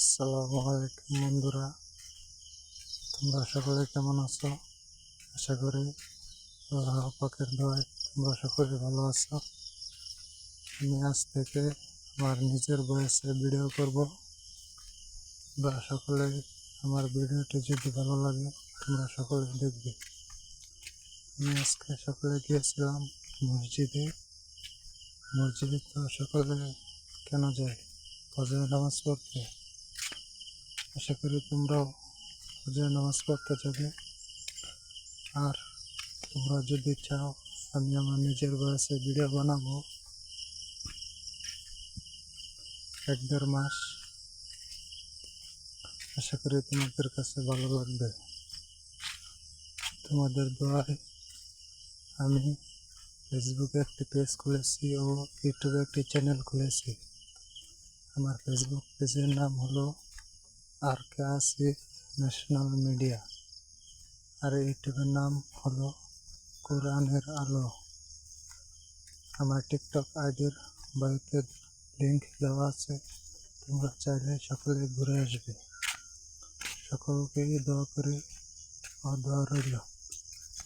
আসসালামু আলাইকুম বন্ধুরা, তোমরা সকলে কেমন আছো? আশা করি আল্লাহ পাকের দয়ায় তোমরা সকলে ভালো আছো। আমি আজ থেকে আমার নিজের বয়সে ভিডিও করব। তোমরা সকলে আমার ভিডিওটি যদি ভালো লাগে তোমরা সকলে দেখবে। আমি আজকে সকালে গিয়েছিলাম মসজিদে। মসজিদে তো সকলে কেন যায়? ফজরের নামাজ পড়তে। আশা করি তোমরাও ফজরের নামাজ পড়তে যাবে। আর তোমরা যদি চাও আমি আমার নিজের বয়সে ভিডিও বানাবো 1-1.5 মাস, আশা করি তোমাদের কাছে ভালো লাগবে। তোমাদের দোয়ায় আমি ফেসবুকে একটি পেজ খুলেছি ও ইউটিউবে একটি চ্যানেল খুলেছি। আমার ফেসবুক পেজের নাম হলো RK আসিফ ন্যাশনাল মিডিয়া, আর ইউটিউবের নাম হলো কোরআনের আলো। আমার টিকটক আইডির বায়োতে লিঙ্ক দেওয়া আছে, তোমরা চাইলে সকলে ঘুরে আসবে। সকলকেই দোয়া করি ও দোয়া রইল।